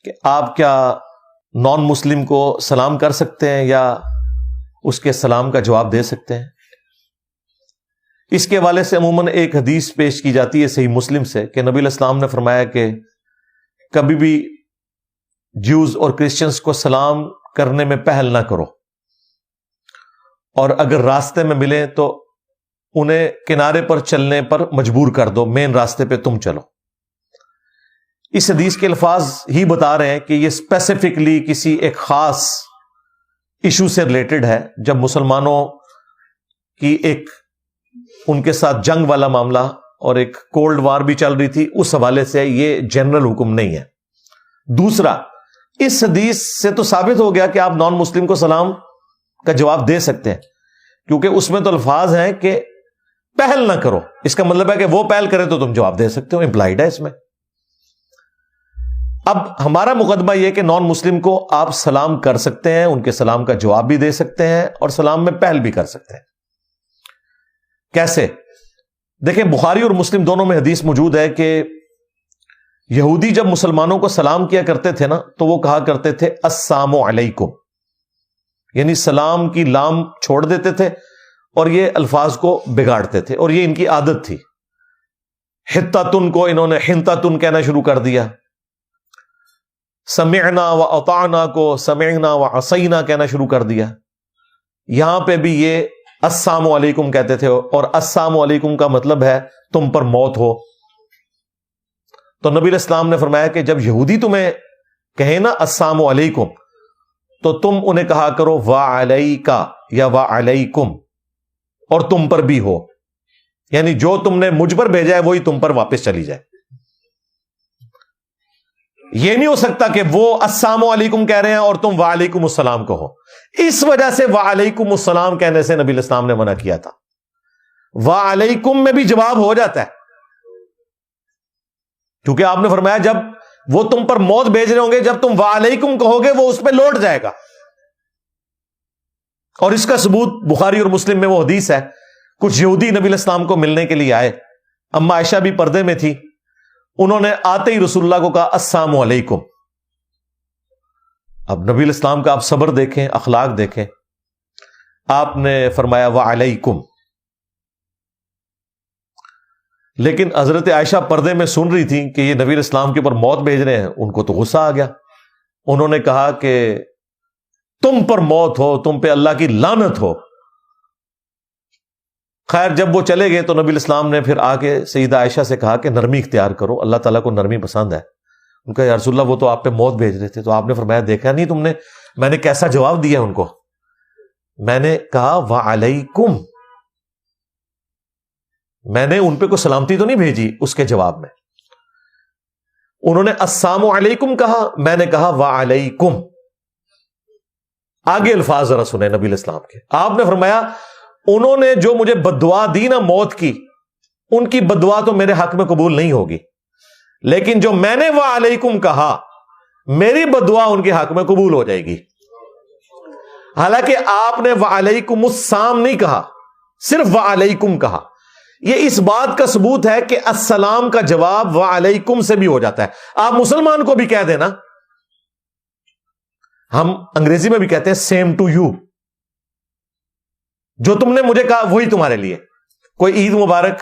کہ آپ کیا نان مسلم کو سلام کر سکتے ہیں یا اس کے سلام کا جواب دے سکتے ہیں؟ اس کے حوالے سے عموماً ایک حدیث پیش کی جاتی ہے صحیح مسلم سے کہ نبی علیہ السلام نے فرمایا کہ کبھی بھی جیوز اور کرسچنز کو سلام کرنے میں پہل نہ کرو، اور اگر راستے میں ملیں تو انہیں کنارے پر چلنے پر مجبور کر دو، مین راستے پہ تم چلو۔ اس حدیث کے الفاظ ہی بتا رہے ہیں کہ یہ اسپیسیفکلی کسی ایک خاص ایشو سے ریلیٹڈ ہے، جب مسلمانوں کی ایک ان کے ساتھ جنگ والا معاملہ اور ایک کولڈ وار بھی چل رہی تھی، اس حوالے سے یہ جنرل حکم نہیں ہے۔ دوسرا، اس حدیث سے تو ثابت ہو گیا کہ آپ نان مسلم کو سلام کا جواب دے سکتے ہیں، کیونکہ اس میں تو الفاظ ہیں کہ پہل نہ کرو، اس کا مطلب ہے کہ وہ پہل کرے تو تم جواب دے سکتے ہو، امپلائڈ ہے اس میں۔ اب ہمارا مقدمہ یہ کہ نان مسلم کو آپ سلام کر سکتے ہیں، ان کے سلام کا جواب بھی دے سکتے ہیں اور سلام میں پہل بھی کر سکتے ہیں۔ کیسے؟ دیکھیں، بخاری اور مسلم دونوں میں حدیث موجود ہے کہ یہودی جب مسلمانوں کو سلام کیا کرتے تھے نا تو وہ کہا کرتے تھے السلام علیکم، یعنی سلام کی لام چھوڑ دیتے تھے اور یہ الفاظ کو بگاڑتے تھے، اور یہ ان کی عادت تھی۔ حتتن کو انہوں نے حنتتن کہنا شروع کر دیا، سمعنا و اطعنا کو سمعنا و عصینا کہنا شروع کر دیا۔ یہاں پہ بھی یہ السلام علیکم کہتے تھے، اور السلام علیکم کا مطلب ہے تم پر موت ہو۔ تو نبی علیہ السلام نے فرمایا کہ جب یہودی تمہیں کہیں نا السلام علیکم تو تم انہیں کہا کرو وعلیکا یا وعلیکم، اور تم پر بھی ہو، یعنی جو تم نے مجھ پر بھیجا ہے وہی تم پر واپس چلی جائے۔ یہ نہیں ہو سکتا کہ وہ السلام علیکم کہہ رہے ہیں اور تم وعلیکم السلام کہو۔ اس وجہ سے وعلیکم السلام کہنے سے نبی علیہ السلام نے منع کیا تھا۔ وعلیکم میں بھی جواب ہو جاتا ہے، کیونکہ آپ نے فرمایا جب وہ تم پر موت بھیج رہے ہوں گے، جب تم وعلیکم کہو گے وہ اس پہ لوٹ جائے گا۔ اور اس کا ثبوت بخاری اور مسلم میں وہ حدیث ہے، کچھ یہودی نبی علیہ السلام کو ملنے کے لیے آئے، اما عائشہ بھی پردے میں تھی، انہوں نے آتے ہی رسول اللہ کو کہا السلام علیکم۔ اب نبی علیہ السلام کا آپ صبر دیکھیں، اخلاق دیکھیں، آپ نے فرمایا وعلیکم، لیکن حضرت عائشہ پردے میں سن رہی تھی کہ یہ نبی علیہ السلام کے اوپر موت بھیج رہے ہیں، ان کو تو غصہ آ گیا، انہوں نے کہا کہ تم پر موت ہو، تم پہ اللہ کی لعنت ہو۔ خیر جب وہ چلے گئے تو نبی علیہ السلام نے پھر آ کے سیدہ عائشہ سے کہا کہ نرمی اختیار کرو، اللہ تعالیٰ کو نرمی پسند ہے۔ ان کا یا رسول اللہ وہ تو آپ پہ موت بھیج رہے تھے، تو آپ نے فرمایا دیکھا نہیں تم نے میں نے کیسا جواب دیا ان کو؟ میں نے کہا وعلیکم، میں نے ان پہ کوئی سلامتی تو نہیں بھیجی اس کے جواب میں۔ انہوں نے السلام علیکم کہا، میں نے کہا وعلیکم۔ آگے الفاظ ذرا سنیں نبی علیہ السلام کے، آپ نے فرمایا انہوں نے جو مجھے بددعا دی نا موت کی، ان کی بددعا تو میرے حق میں قبول نہیں ہوگی، لیکن جو میں نے وعلیکم کہا میری بددعا ان کے حق میں قبول ہو جائے گی۔ حالانکہ آپ نے وعلیکم السلام نہیں کہا، صرف وعلیکم کہا۔ یہ اس بات کا ثبوت ہے کہ السلام کا جواب وعلیکم سے بھی ہو جاتا ہے۔ آپ مسلمان کو بھی کہہ دینا، ہم انگریزی میں بھی کہتے ہیں سیم ٹو یو، جو تم نے مجھے کہا وہی تمہارے لیے۔ کوئی عید مبارک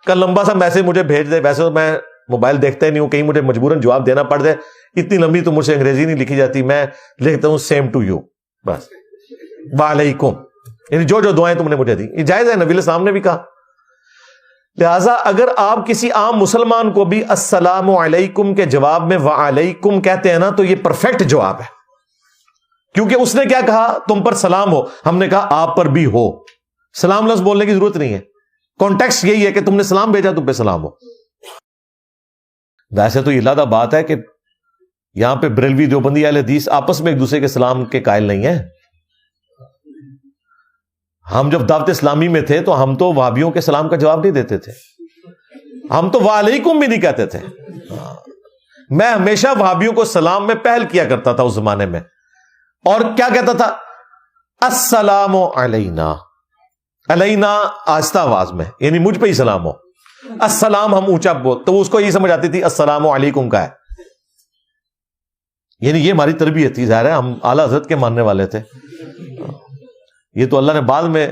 کا لمبا سا میسج مجھے بھیج دے، ویسے تو میں موبائل دیکھتا ہی نہیں ہوں، کہیں مجھے مجبوراً جواب دینا پڑ جائے، اتنی لمبی تو مجھ سے انگریزی نہیں لکھی جاتی، میں لکھتا ہوں سیم ٹو یو، بس وعلیکم، یعنی جو جو دعائیں تم نے مجھے دی، یہ جائز ہے، نبی علیہ السلام نے بھی کہا۔ لہٰذا اگر آپ کسی عام مسلمان کو بھی السلام علیکم کے جواب میں وعلیکم کہتے ہیں نا تو یہ پرفیکٹ جواب ہے، کیونکہ اس نے کیا کہا؟ تم پر سلام ہو، ہم نے کہا آپ پر بھی ہو، سلام لفظ بولنے کی ضرورت نہیں ہے، کانٹیکسٹ یہی ہے کہ تم نے سلام بھیجا، تم پہ سلام ہو۔ ویسے تو یہ علیحدہ بات ہے کہ یہاں پہ بریلوی دیوبندی اہل حدیث آپس میں ایک دوسرے کے سلام کے قائل نہیں ہیں۔ ہم جب دعوت اسلامی میں تھے تو ہم تو وہابیوں کے سلام کا جواب نہیں دیتے تھے، ہم تو وعلیکم بھی نہیں کہتے تھے۔ میں ہمیشہ وہابیوں کو سلام میں پہل کیا کرتا تھا اس زمانے میں، اور کیا کہتا تھا؟ السلام علینا، علینا آہستہ آواز میں، یعنی مجھ پہ ہی سلام ہو، السلام ہم اونچا بول، تو اس کو یہ سمجھ آتی تھی السلام علیکم کا ہے۔ یعنی یہ ہماری تربیت تھی، ظاہر ہے ہم اعلیٰ حضرت کے ماننے والے تھے، یہ تو اللہ نے بعد میں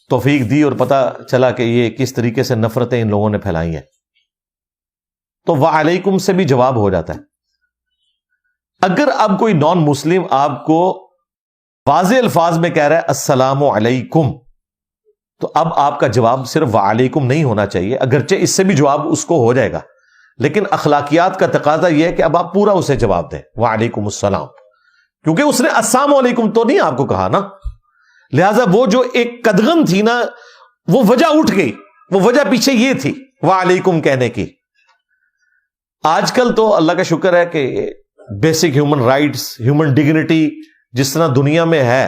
توفیق دی اور پتہ چلا کہ یہ کس طریقے سے نفرتیں ان لوگوں نے پھیلائی ہیں. تو وعلیکم سے بھی جواب ہو جاتا ہے. اگر اب کوئی نان مسلم آپ کو واضح الفاظ میں کہہ رہا ہے السلام علیکم، تو اب آپ کا جواب صرف وعلیکم نہیں ہونا چاہیے، اگرچہ اس سے بھی جواب اس کو ہو جائے گا، لیکن اخلاقیات کا تقاضا یہ ہے کہ اب آپ پورا اسے جواب دیں وعلیکم السلام، کیونکہ اس نے السلام علیکم تو نہیں آپ کو کہا نا، لہذا وہ جو ایک قدغن تھی نا وہ وجہ اٹھ گئی، وہ وجہ پیچھے یہ تھی وعلیکم کہنے کی. آج کل تو اللہ کا شکر ہے کہ basic human rights, human dignity جس طرح دنیا میں ہے،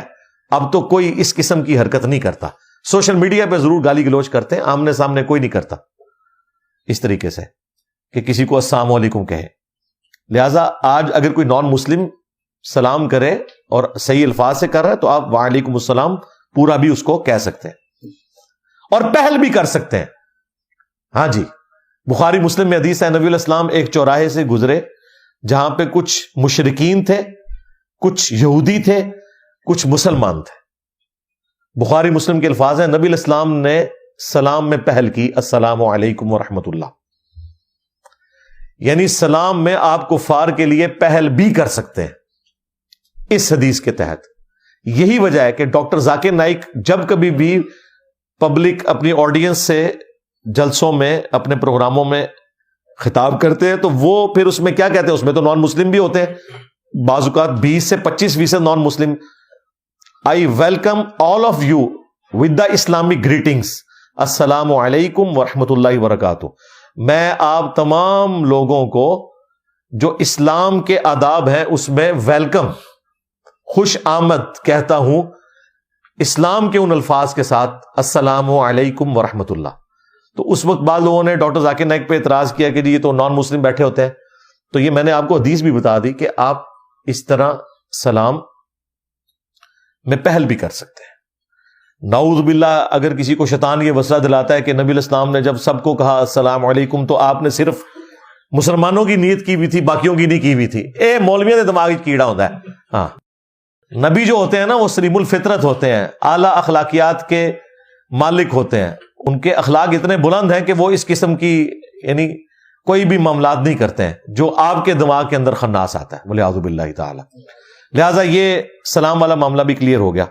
اب تو کوئی اس قسم کی حرکت نہیں کرتا. سوشل میڈیا پہ ضرور گالی گلوچ کرتے ہیں، آمنے سامنے کوئی نہیں کرتا اس طریقے سے کہ کسی کو السلام علیکم کہے. لہذا آج اگر کوئی نان مسلم سلام کرے اور صحیح الفاظ سے کر رہا ہے تو آپ وعلیکم السلام پورا بھی اس کو کہہ سکتے ہیں اور پہل بھی کر سکتے ہیں. ہاں جی، بخاری مسلم میں حدیث ہے، نبی علیہ السلام ایک چوراہے سے گزرے جہاں پہ کچھ مشرکین تھے، کچھ یہودی تھے، کچھ مسلمان تھے. بخاری مسلم کے الفاظ ہیں، نبی علیہ السلام نے سلام میں پہل کی السلام علیکم ورحمۃ اللہ، یعنی سلام میں آپ کفار کے لیے پہل بھی کر سکتے ہیں اس حدیث کے تحت. یہی وجہ ہے کہ ڈاکٹر ذاکر نائک جب کبھی بھی پبلک اپنی آڈینس سے جلسوں میں اپنے پروگراموں میں خطاب کرتے ہیں تو وہ پھر اس میں کیا کہتے ہیں، اس میں تو نان مسلم بھی ہوتے ہیں، بعض اوقات 20 سے 25% non Muslim. I welcome all of you with the Islamic greetings, السلام علیکم ورحمۃ اللہ وبرکاتہ. میں آپ تمام لوگوں کو جو اسلام کے آداب ہیں اس میں ویلکم، خوش آمد کہتا ہوں اسلام کے ان الفاظ کے ساتھ السلام علیکم ورحمۃ اللہ. تو اس وقت بعض لوگوں نے ڈاکٹر ذاکر نائک پہ اعتراض کیا کہ جی یہ تو نان مسلم بیٹھے ہوتے ہیں. تو یہ میں نے آپ کو حدیث بھی بتا دی کہ آپ اس طرح سلام میں پہل بھی کر سکتے ہیں. نعوذ باللہ اگر کسی کو شیطان یہ وسوسہ دلاتا ہے کہ نبی علیہ السلام نے جب سب کو کہا السلام علیکم تو آپ نے صرف مسلمانوں کی نیت کی ہوئی تھی، باقیوں کی نہیں کی ہوئی تھی، اے مولویوں کے دماغ کیڑا ہوتا ہے. ہاں، نبی جو ہوتے ہیں نا وہ سلیم الفطرت ہوتے ہیں، اعلیٰ اخلاقیات کے مالک ہوتے ہیں، ان کے اخلاق اتنے بلند ہیں کہ وہ اس قسم کی یعنی کوئی بھی معاملات نہیں کرتے ہیں جو آپ کے دماغ کے اندر خناس آتا ہے، ولیعوذ باللہ تعالی. لہٰذا یہ سلام والا معاملہ بھی کلیئر ہو گیا.